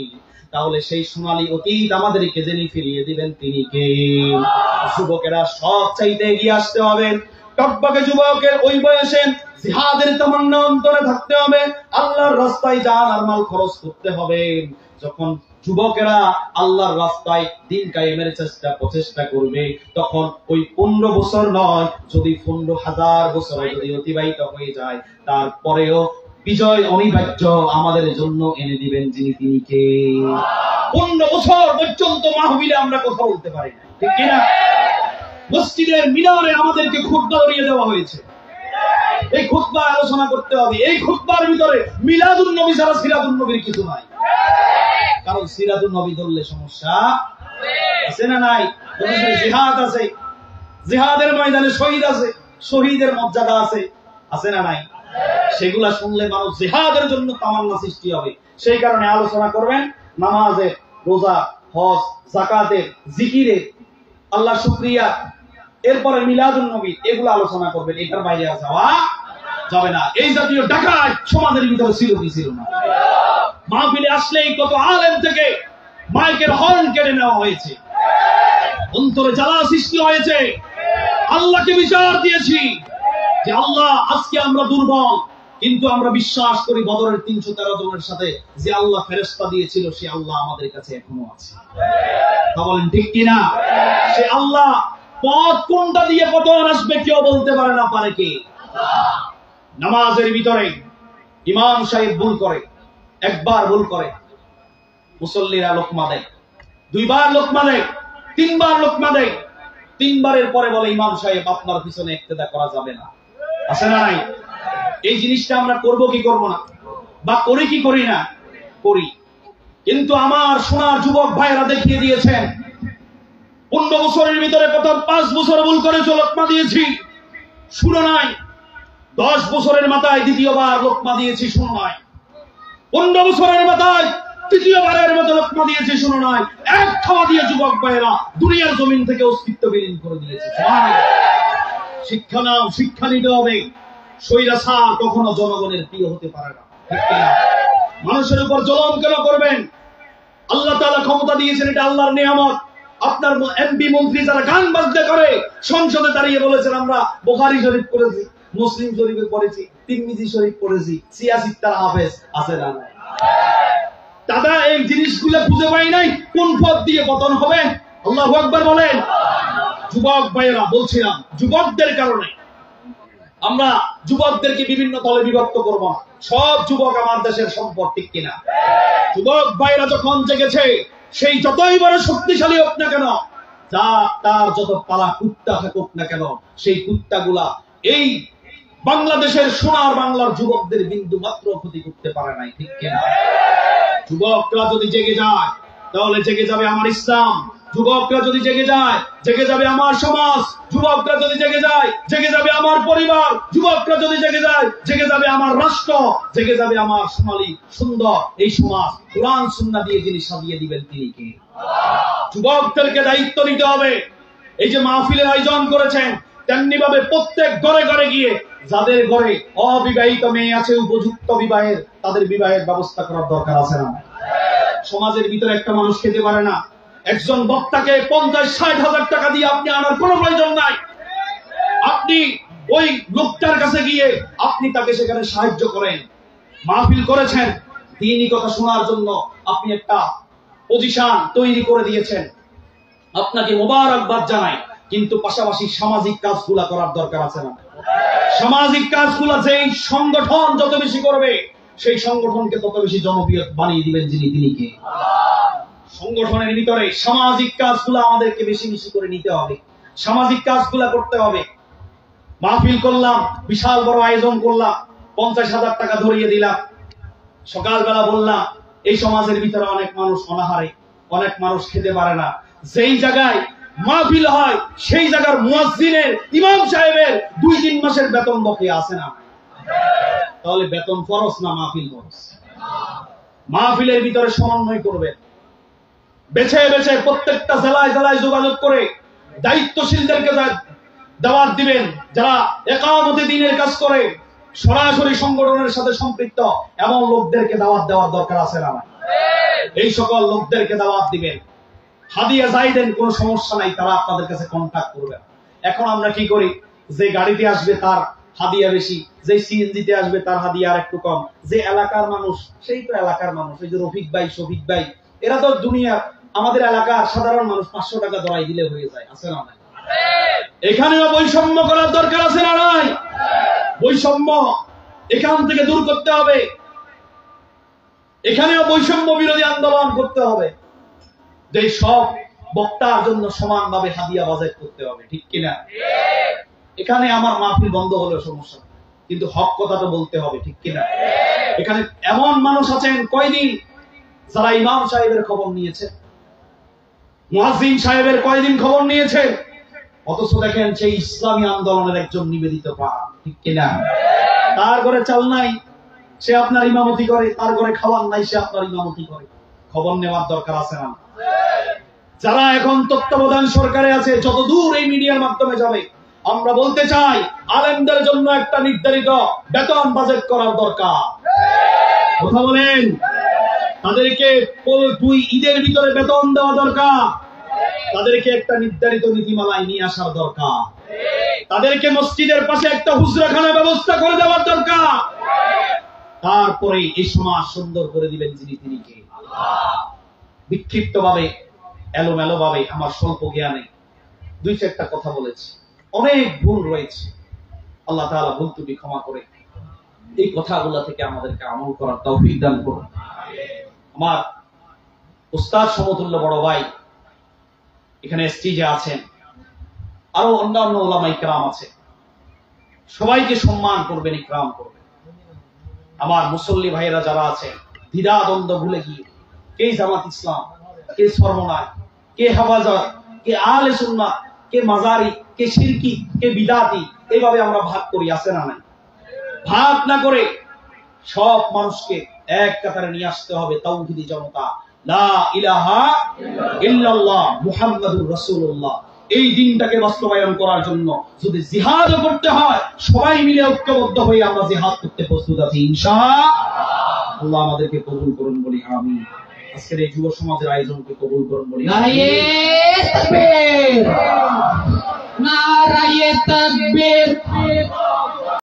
তাহলে সেই সোনালী অতীত আমাদেরকে যিনি ফিরিয়ে দিবেন তিনি কে? যুবকেরা সব চাইতে এগিয়ে আসতে হবে। টকবকে যুবকের ওই বয়সে জিহাদের তামান্না অন্তরে থাকতে হবে, আল্লাহর রাস্তায় জান আর মাল খরচ করতে হবে। যখন যুবকেরা আল্লাহর রাস্তায় দিন কায়েমের প্রচেষ্টা করবে, তখন ওই 15 বছর নয়, যদি 15,000 বছর যদি অতিবাহিত হয়ে যায়, তারপরেও বিজয় অনিবার্য আমাদের জন্য এনে দিবেন যিনি তিনি কে? 15 বছর পর্যন্ত মাহফিলে আমরা কথা বলতে পারি না, ঠিক কিনা? মসজিদের মিনারে আমাদেরকে খুতবা ধরিয়ে দেওয়া হয়েছে, এই খুতবা আলোচনা করতে হবে। এই খুতবার ভিতরে মিলাদুন নবী ছাড়া সিরাতুন নবীর কিছু নাই। কারণ সিরাতুন নবী ধরলে সমস্যা আছে না নাই? জিহাদ আছে, জিহাদের ময়দানে শহীদ আছে, শহীদের মর্যাদা আছে, আছে না নাই? সেগুলা শুনলে মানুষ জিহাদের জন্য তামান্না সৃষ্টি হবে। সেই কারণে আলোচনা করবেন নামাজের, রোজা, হজ, যাকাতের, জিকিরের, আল্লাহ শুকরিয়া, এরপরে মিলাদুন নবী, এগুলো আলোচনা করবেন। এটার বাইরে যাওয়া যাবে না। এই জাতীয় ডাকাত সমাজের ভিতরে ছিল কি ছিল না? মাহফিলে আসলেই কত আলেম থেকে মাইকের হর্ন কেড়ে নেওয়া হয়েছে, অন্তরে জ্বালা সৃষ্টি হয়েছে। আল্লাহকে বিচার দিয়েছি যে আল্লাহ, আজকে আমরা দুর্বল, কিন্তু আমরা বিশ্বাস করি বদরের 313 জনের সাথে যে আল্লাহ ফেরেশতা দিয়েছিল সে আল্লাহ আমাদের কাছে এখনো আছে। তা বলেন ঠিক কিনা? সে আল্লাহ পথ কোনটা দিয়ে পতন আসবে কেউ বলতে পারে না, পারে কে? নামাজের ভিতরে ইমাম সাহেব ভুল করে, একবার ভুল করে, মুসল্লিরা লোকমা দেয়, 2 বার লোকমা দেয়, 3 বার লোকমা দেয়, 3 বারের পরে বলে ইমাম সাহেব আপনার পিছনে ইক্তেদা করা যাবে না, আছে না নাই? এই জিনিসটা আমরা করব কি করব না, বা করি কি করি না? করি। কিন্তু আমার সোনার যুবক ভাইরা দেখিয়ে দিয়েছেন 15 বছরের ভিতরে প্রথম 5 বছর ভুল করে লোকমা দিয়েছি, শুনো নাই। 10 বছরের মাথায় দ্বিতীয়বার লোকমা দিয়েছি, শুনো নাই। 15 বছরের মাথায় তৃতীয়বারের মতো লোকমা দিয়েছি, শুনো নাই। এক খাওয়া দিয়ে যুবক ভাইরা দুনিয়ার জমিন থেকে অস্তিত্ব বিলীন করে দিয়েছে। শিক্ষা নাও, শিক্ষা নিতে হবে। স্বৈরাচার কখনো জনগণের প্রিয় হতে পারে না, ঠিক কিনা? মানুষের উপর জুলুম কেন করবেন? আল্লাহ তাআলা ক্ষমতা দিয়েছেন, এটা আল্লাহর নিয়ামত। আপনার এমপি মন্ত্রী যারা গান বাজনা করে সংসদে দাঁড়িয়ে বলেছেন আমরা বুখারী শরীফ পড়েছি, মুসলিম শরীফে পড়েছি, তিরমিজি শরীফ পড়েছি, সিয়াসিত্তার হাফেজ, আছে না? দাদা এই জিনিসগুলো খুঁজে পাই নাই, কোন পথ দিয়ে পতন হবে? আল্লাহু আকবার বলেন। যুবক ভাইয়েরা, বলছিলাম যুবকদের কারণে আমরা যুবকদেরকে বিভিন্ন দলে বিভক্ত করব না। সব যুবক আমার দেশের সম্পদ, ঠিক কিনা? যুবক ভাইরা যখন জেগেছে, সেই যতই বড় শক্তিশালী হোক না কেন, তার যত পালা কুত্তা থাকুক না কেন, সেই কুত্তাগুলা এই বাংলাদেশের সোনার বাংলার যুবকদের বিন্দু মাত্র ক্ষতি করতে পারে নাই, ঠিক কিনা? যুবকরা যদি জেগে যায় তাহলে জেগে যাবে আমার ইসলাম। যুবকরা যদি জেগে যায়, জেগে যাবে আমার সমাজ। যুবকরা যদি জেগে যায়, জেগে যাবে আমার পরিবার। যুবকরা যদি জেগে যায়, জেগে যাবে আমার রাষ্ট্র, জেগে যাবে আমার সোনালী সুন্দর এই সমাজ। কোরআন সুন্নাহ দিয়ে যিনি সাজিয়ে দিবেন তিনি কে? যুবকদেরকে দায়িত্ব নিতে হবে। এই যে মাহফিলের আয়োজন করেছেন, তেমনি ভাবে প্রত্যেক ঘরে ঘরে গিয়ে যাদের ঘরে অবিবাহিত মেয়ে আছে উপযুক্ত বিবাহের, তাদের বিবাহের ব্যবস্থা করার দরকার আছে না? সমাজের ভিতরে একটা মানুষ খেতে পারে না, একজন বক্তাকে 50-60 হাজার টাকা দিয়ে আপনি আনার কোনো প্রয়োজন নাই। আপনি ওই লোকটার কাছে গিয়ে আপনি তাকে সেখানে সাহায্য করেন। মাহফিল করেছেন, দ্বীনি কথা শোনার জন্য আপনি একটা পজিশন তৈরি করে দিয়েছেন, আপনাকে মোবারকবাদ জানাই। কিন্তু পাশাপাশি সামাজিক কাজগুলা করার দরকার আছে না? সামাজিক কাজগুলা যেই সংগঠন যত বেশি করবে, সেই সংগঠনকে তত বেশি জনপ্রিয় বানিয়ে দিবেন যিনি তিনি কে? সংগঠনের ভিতরে সামাজিক কাজগুলো আমাদেরকে বেশি বেশি করে নিতে হবে, সামাজিক কাজগুলো করতে হবে। মাহফিল করলাম, বিশাল বড় আয়োজন করলাম, 50,000 টাকা ধরিয়ে দিলাম, সকালবেলা বললাম এই সমাজের ভিতরে অনেক মানুষ অনাহারে, অনেক মানুষ খেতে পারে না। যেই জায়গায় মাহফিল হয় সেই জায়গার মুয়াজ্জিনের, ইমাম সাহেবের 2-3 মাসের বেতন বকেয়া আছে না? তাহলে বেতন ফরজ না মাহফিল ফরজ? মাহফিলের ভিতরে সমন্বয় করবেন, বেছে বেছে প্রত্যেকটা জেলায় জেলায় যোগাযোগ করে দায়িত্বশীলদেরকে দাওয়াত দিবেন, যারা ইকামতে দ্বীনের কাজ করে, সরাসরি সংগঠনের সাথে সম্পৃক্ত এমন লোকদেরকে দাওয়াত দেওয়ার দরকার আছে না? এই সকল লোকদেরকে দাওয়াত দিবেন। হাদিয়া যাই দেন কোনো সমস্যা নাই, তারা আপনাদের কাছে কন্টাক্ট করবে। এখন আমরা কি করি, যে গাড়িতে আসবে তার হাদিয়া বেশি, যে সিএনজিতে আসবে তার হাদিয়া আর একটু কম, যে এলাকার মানুষ সেই তো এলাকার মানুষ, এই যে রফিক ভাই শফিক ভাই এরা তো দুনিয়ার, আমাদের এলাকার সাধারণ মানুষ 500 টাকা ধরাই দিলে হয়ে যায়, আছে না? এখানেও বৈষম্য করার দরকার আছে না নাই? বৈষম্য এখান থেকে দূর করতে হবে, এখানেও বৈষম্য বিরোধী আন্দোলন করতে হবে, যে সব বক্তার জন্য সমানভাবে হাদিয়া বাজেট করতে হবে, ঠিক কিনা? এখানে আমার মাহফিল বন্ধ হলেও সমস্যা, কিন্তু হক কথাটা বলতে হবে, ঠিক কিনা? এখানে এমন মানুষ আছেন কয়দিন যারা ইমাম সাহেবের খবর নিয়েছে, মুয়াজ্জিন সাহেবের কয়দিন খবর নিয়েছে, অথচ দেখেন সেই ইসলামী আন্দোলনের একজন নিবেদিত পা, ঠিক কিনা? তার ঘরে চাল নাই, সে আপনার ইমামতি করে, তার ঘরে খাওয়ার নাই, সে আপনার ইমামতি করে। খবর নেওয়ার দরকার আছে না? যারা এখন তত্ত্বাবধান সরকারে আছে, যত দূর এই মিডিয়ার মাধ্যমে যাবে, আমরা বলতে চাই আলেমদের জন্য একটা নির্ধারিত বেতন বাজেট করার দরকার। কথা বলেন, তাদেরকে 2 ঈদের ভিতরে বেতন দেওয়া দরকার, তাদেরকে একটা নির্ধারিত নীতিমালায় নিয়ে আসার দরকার, তাদেরকে মসজিদের পাশে একটা হুজরাখানা ব্যবস্থা করে দেওয়ার দরকার। তারপরে এই সমাজ সুন্দর করে দিবেন যিনি, তিনি কে? বিক্ষিপ্ত ভাবে, এলোমেলো ভাবে, আমার স্বল্প জ্ঞানে 2-4টা কথা বলেছি, অনেক ভুল রয়েছে, আল্লাহ তাআলা ভুল ত্রুটি ক্ষমা করে এই কথাগুলো থেকে আমাদেরকে আমল করার তৌফিক দান করুন। আমার উস্তাদ সমতুল্য বড় ভাই এখানে স্টেজে আছেন, আরো অন্যান্য ওলামায়ে কেরাম আছে, সবাইকে সম্মান করবেন, ইকরাম করবেন। আমার মুসল্লি ভাইয়েরা যারা আছে, দ্বিধা দ্বন্দ্ব ভুলে গিয়ে কে জামাত ইসলাম, কে সরমনায়, কে হেফাজত, কে আহলে সুন্নাত, কে মাজারি, কে শিরকি, কে বিদাতি, এইভাবে আমরা ভাগ করি, আছে না নাই? ভাগ না করে সব মানুষকে এক কাতারে নিয়ে আসতে হবে তাওহীদি জনতা, লা ইলাহা ইল্লাল্লাহ মুহাম্মাদুর রাসূলুল্লাহ। এই দিনটাকে বাস্তবায়ন করার জন্য যদি জিহাদ করতে হয়, সবাই মিলে ঐক্যবদ্ধ হয়ে আমরা জিহাদ করতে প্রস্তুত আছি ইনশাআল্লাহ। আল্লাহ আমাদেরকে কবুল করুন বলি আমিন। আজকের এই যুব সমাজের আয়োজনকে কবুল করুন বলি নারায়ে তাকবীর, নারায়ে তাকবীর।